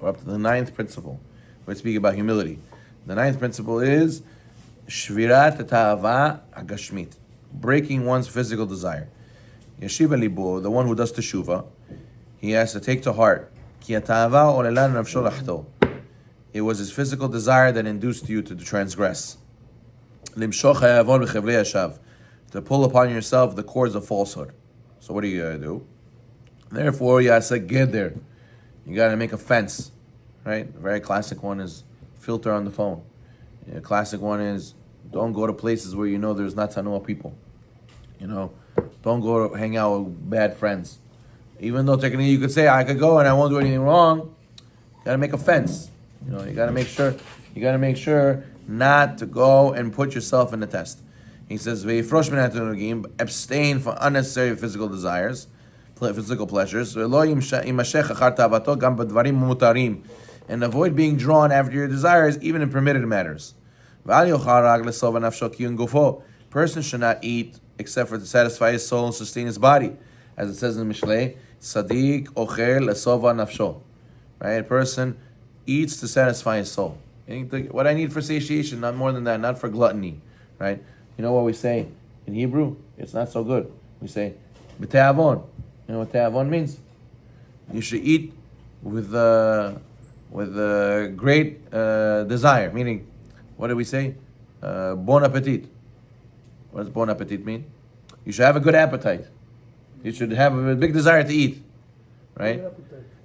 We're up to the ninth principle. We're speaking about humility. The ninth principle is Shvirat Ta'ava Agashmit, breaking one's physical desire. Yeshiva Libo, the one who does teshuva, he has to take to heart. Ki ta'ava olelan nafsho lachto. It was his physical desire that induced you to transgress. Limshoch hayavon b'chevlei hashav, to pull upon yourself the cords of falsehood. So what are you gonna do? Therefore, you have to get there. You gotta make a fence, right? A very classic one is filter on the phone. A classic one is don't go to places where you know there's not tanua people. Don't go hang out with bad friends. Even though technically you could say I could go and I won't do anything wrong, you gotta make a fence. You gotta make sure not to go and put yourself in the test. He says, abstain from unnecessary physical desires, physical pleasures, and avoid being drawn after your desires, even in permitted matters. Person should not eat except for to satisfy his soul and sustain his body. As it says in the Mishlei, Sadiq ochel lesova nafsho. Right? A person eats to satisfy his soul. What I need for satiation, not more than that, not for gluttony. Right? You know what we say in Hebrew? It's not so good. We say, b'te'avon. You know what te'avon means? You should eat with great desire. Meaning, what do we say? Bon appetit. What does bon appetit mean? You should have a good appetite. You should have a big desire to eat, right?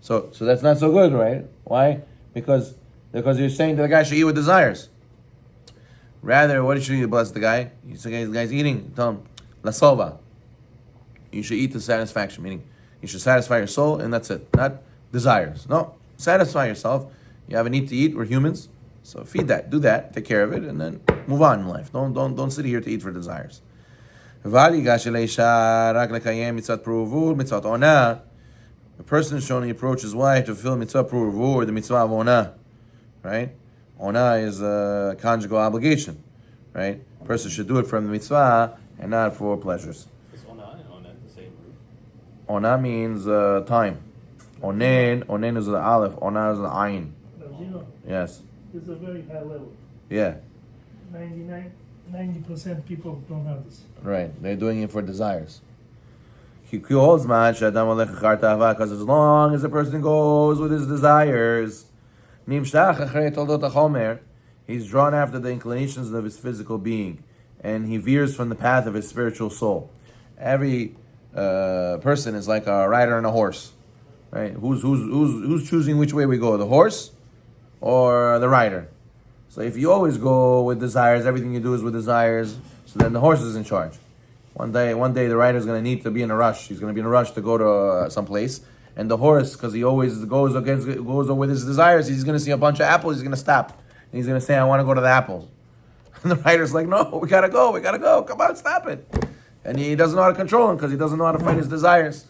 So that's not so good, right? Why? Because you're saying that the guy should eat with desires. Rather, what should you bless the guy? You say the guy's eating. Tell him la sova. You should eat to satisfaction, meaning you should satisfy your soul, and that's it. Not desires. No, satisfy yourself. You have a need to eat. We're humans. So feed that, do that, take care of it, and then move on in life. Don't sit here to eat for desires. A person should only approach his wife to fulfill mitzvah pruvu or the mitzvah of ona. Right? Ona is a conjugal obligation. Right? A person should do it from the mitzvah and not for pleasures. Is ona and onen the same root? Ona means time. Onen is the aleph. Ona is the ayin. Yes. It's a very high level. Yeah. 90% people don't have this. Right. They're doing it for desires. Because as long as a person goes with his desires, he's drawn after the inclinations of his physical being, and he veers from the path of his spiritual soul. Every person is like a rider on a horse, right? Who's choosing which way we go, the horse or the rider? So if you always go with desires, everything you do is with desires, so then the horse is in charge. One day the rider is going to need to be in a rush. He's going to be in a rush to go to some place, and the horse, because he always goes with his desires, he's going to see a bunch of apples, he's going to stop, and he's going to say, "I want to go to the apples." And the rider's like, "No, we gotta go. Come on, stop it." And he doesn't know how to control him because he doesn't know how to fight his desires.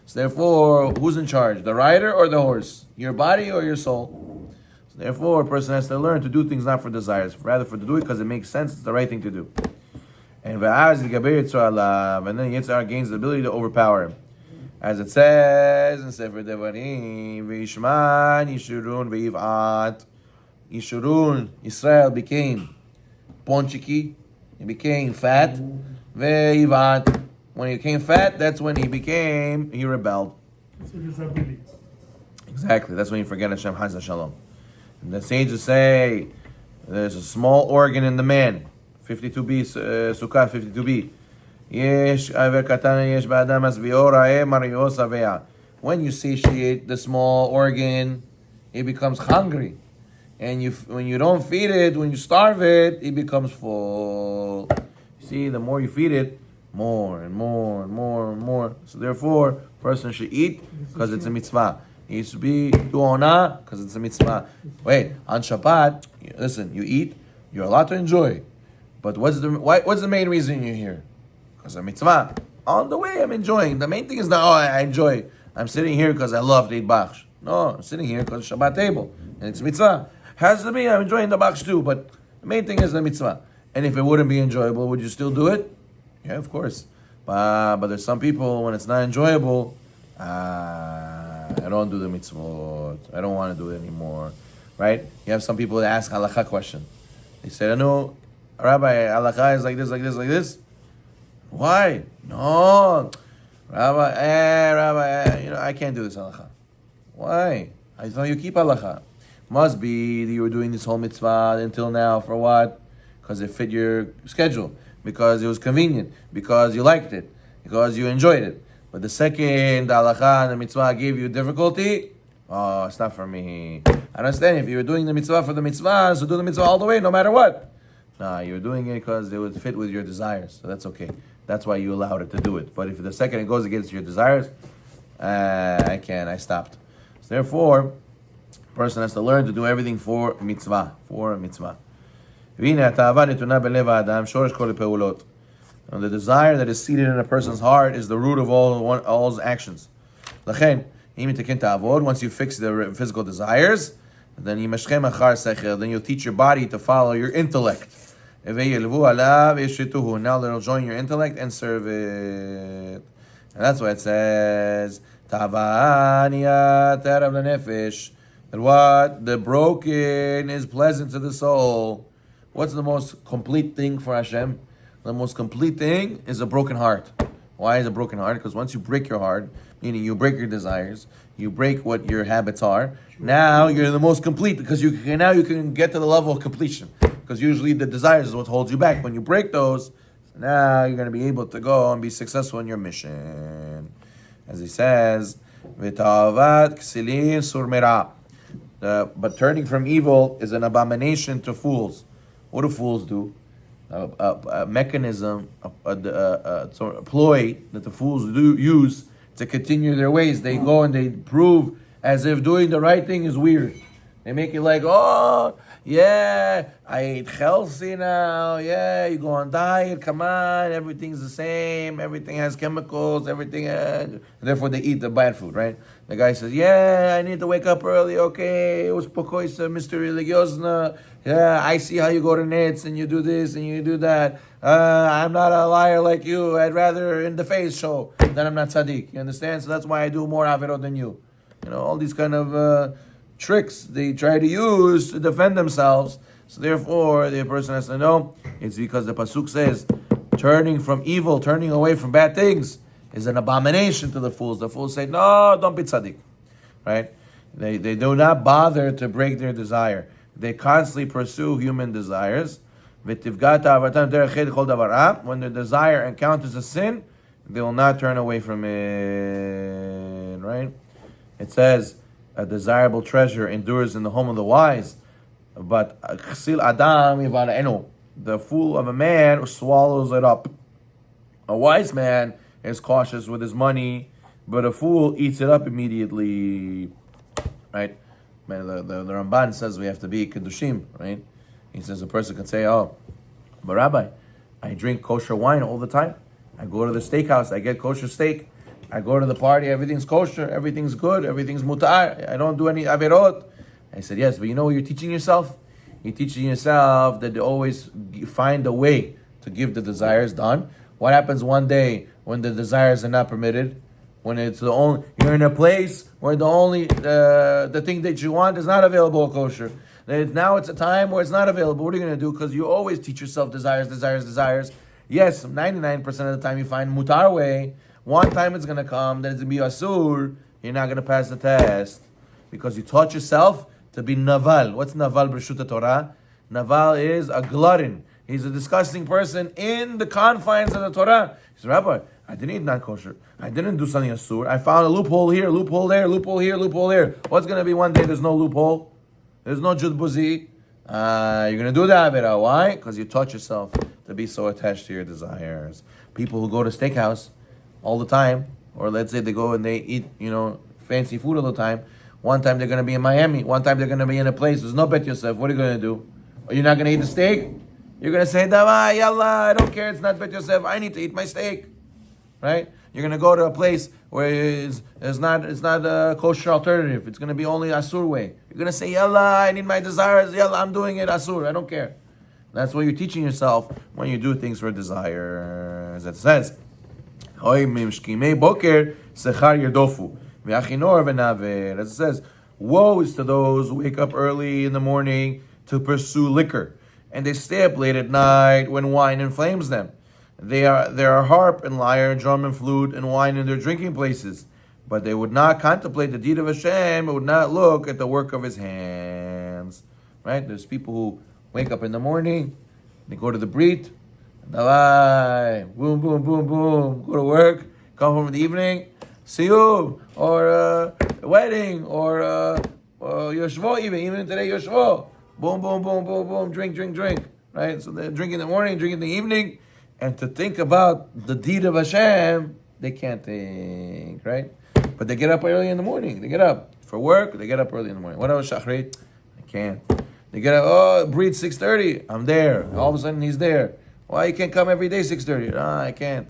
So therefore, who's in charge, the rider or the horse? Your body or your soul? So therefore, a person has to learn to do things not for desires, rather for to do it because it makes sense. It's the right thing to do. And then Yitzhar gains the ability to overpower him. As it says in Sefer Devarim, V'yishman Yishurun V'yivat. Yishurun, Israel became ponchiki, he became fat. V'yivat. When he became fat, that's when he rebelled. Exactly, that's when you forget Hashem Chaz Shalom. And the sages say there's a small organ in the man. 52b, Sukkah 52b. When you satiate the small organ, it becomes hungry. And when you don't feed it, when you starve it, it becomes full. See, the more you feed it, more and more and more and more. So therefore, a person should eat because it's a mitzvah. He should do ona because it's a mitzvah. Wait, on Shabbat, listen, you eat, you're allowed to enjoy. But what's the main reason you're here? Because of mitzvah. On the way, I'm enjoying. The main thing is not, I enjoy. I'm sitting here because I love to eat baksh. No, I'm sitting here because Shabbat table. And it's mitzvah. Has to be, I'm enjoying the baksh too. But the main thing is the mitzvah. And if it wouldn't be enjoyable, would you still do it? Yeah, of course. But there's some people, when it's not enjoyable, I don't do the mitzvot. I don't want to do it anymore. Right? You have some people that ask halakha question. They say, no, Rabbi, halakha is like this, like this, like this. Why? No. Rabbi, I can't do this halakha. Why? I thought you keep halakha. Must be that you were doing this whole mitzvah until now for what? Because it fit your schedule. Because it was convenient. Because you liked it. Because you enjoyed it. But the second halakha and the mitzvah gave you difficulty, oh, it's not for me. I understand if you were doing the mitzvah for the mitzvah, so do the mitzvah all the way, no matter what. Nah, you're doing it because it would fit with your desires. So that's okay. That's why you allowed it to do it. But if the second it goes against your desires, I can't. I stopped. So therefore, a person has to learn to do everything for mitzvah. For mitzvah. And the desire that is seated in a person's heart is the root of all his actions. Once you fix the physical desires, then you'll teach your body to follow your intellect. Now they'll join your intellect and serve it. And that's why it says, that what? The broken is pleasant to the soul. What's the most complete thing for Hashem? The most complete thing is a broken heart. Why is a broken heart? Because once you break your heart, meaning you break your desires, you break what your habits are, now you're the most complete because you can get to the level of completion. Because usually the desires is what holds you back. When you break those, now you're going to be able to go and be successful in your mission. As he says, but turning from evil is an abomination to fools. What do fools do? A mechanism, a ploy that the fools use to continue their ways. They go and they prove as if doing the right thing is weird. They make it like, oh, yeah, I eat healthy now. Yeah, you go on diet. Come on, everything's the same. Everything has chemicals. Everything. Therefore, they eat the bad food, right? The guy says, yeah, I need to wake up early. Okay, uspokoysa, Mr. Religiosna. Yeah, I see how you go to nets and you do this and you do that. I'm not a liar like you. I'd rather in the face show that I'm not tzaddik. You understand? So that's why I do more averot than you. You know, all these kind of tricks they try to use to defend themselves. So therefore, the person has to know it's because the pasuk says, turning from evil, turning away from bad things is an abomination to the fools. The fools say, no, don't be tzaddik. Right? They do not bother to break their desire. They constantly pursue human desires. When their desire encounters a sin, they will not turn away from it. Right? It says, a desirable treasure endures in the home of the wise, but the fool of a man swallows it up. A wise man is cautious with his money, but a fool eats it up immediately. Right? The Ramban says we have to be Kedushim, right? He says a person can say, oh, but Rabbi, I drink kosher wine all the time. I go to the steakhouse, I get kosher steak. I go to the party, everything's kosher, everything's good, everything's mutar. I don't do any averot. I said, yes, but you know what you're teaching yourself? You're teaching yourself that they always find a way to give the desires done. What happens one day when the desires are not permitted? When it's the only, you're in a place where the only, the thing that you want is not available kosher. Now it's a time where it's not available. What are you going to do? Because you always teach yourself desires. Yes, 99% of the time you find mutar way. One time it's going to come that it's going to be asur. You're not going to pass the test because you taught yourself to be naval. What's naval b'reshut Torah? Naval is a glutton. He's a disgusting person in the confines of the Torah. He says, Rabbi, I didn't eat non-kosher. I didn't do something asur. I found a loophole here, loophole there, loophole here, loophole there. What's going to be one day there's no loophole? There's no jud buzi. You're going to do the avera. Why? Because you taught yourself to be so attached to your desires. People who go to steakhouse all the time, or let's say they go and they eat, fancy food all the time. One time they're going to be in Miami. One time they're going to be in a place. There's no Bet Yosef. What are you going to do? Are you not going to eat the steak? You're going to say, Dava, yalla, I don't care. It's not Bet Yosef. I need to eat my steak. Right? You're going to go to a place where it's not a kosher alternative. It's going to be only Asur way. You're going to say, yalla, I need my desires. Yalla, I'm doing it Asur. I don't care. That's what you're teaching yourself when you do things for desires. It says, V'achinor v'naver. As it says, woe is to those who wake up early in the morning to pursue liquor, and they stay up late at night when wine inflames them. There are harp and lyre, drum and flute and wine in their drinking places, but they would not contemplate the deed of Hashem, would not look at the work of His hands. Right? There's people who wake up in the morning, they go to the brit, boom, boom, boom, boom, go to work, come home in the evening, siyum, or a wedding, or yoshvo, even today yoshvo, boom, boom, boom, boom, boom, drink, right? So they're drinking in the morning, drinking in the evening, and to think about the deed of Hashem, they can't think, right? But they get up early in the morning. They get up for work. They get up early in the morning. What else, Shachrit? I can't. They get up. Breed 6:30. I'm there. All of a sudden, he's there. Why you can't come every day 6:30? I can't.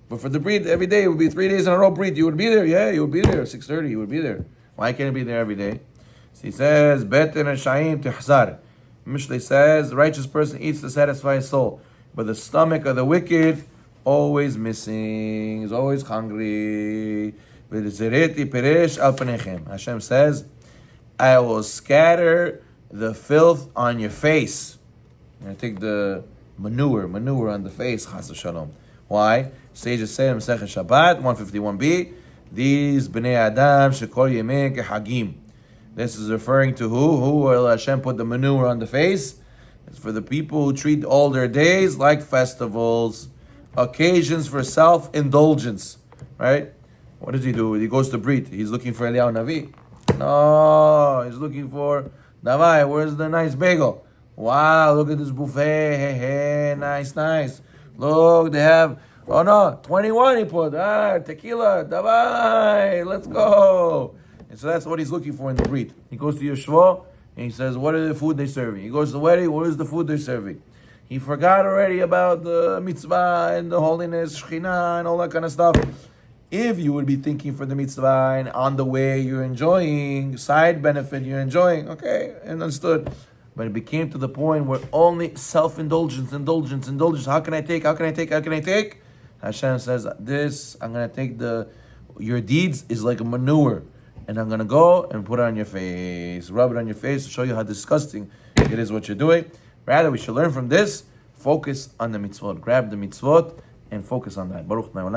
But for the breed, every day it would be 3 days in a row. Breed, you would be there. Yeah, you would be there. 6:30, you would be there. Why can't it be there every day? So he says, "Beten Shayim Tehzar." Mishlei says, righteous person eats to satisfy his soul, but the stomach of the wicked always missing, is always hungry. Hashem says, I will scatter the filth on your face. I take the manure on the face, chas v'shalom. Why? Sages say in Masechet Shabbat 151b, these bnei Adam shekol yemei kehagim. This is referring to who? Who will Hashem put the manure on the face? It's for the people who treat all their days like festivals, occasions for self-indulgence. Right? What does he do? He goes to Brit. He's looking for Eliyahu Navi. No, he's looking for Davai. Where's the nice bagel? Wow, look at this buffet. Hey, nice. Look, they have, 21 he put. Tequila, Davai, let's go. And so that's what he's looking for in the Brit. He goes to Yeshua, and he says, what are the food they're serving? He goes to the wedding, what is the food they're serving? He forgot already about the mitzvah and the holiness, Shekhinah, and all that kind of stuff. If you would be thinking for the mitzvah and on the way you're enjoying, side benefit you're enjoying, okay, and understood. But it became to the point where only self-indulgence, indulgence. How can I take? Hashem says, this, I'm going to take your deeds is like a manure. And I'm going to go and put it on your face. Rub it on your face to show you how disgusting it is what you're doing. Rather, we should learn from this. Focus on the mitzvot. Grab the mitzvot and focus on that. Baruch Me'olam.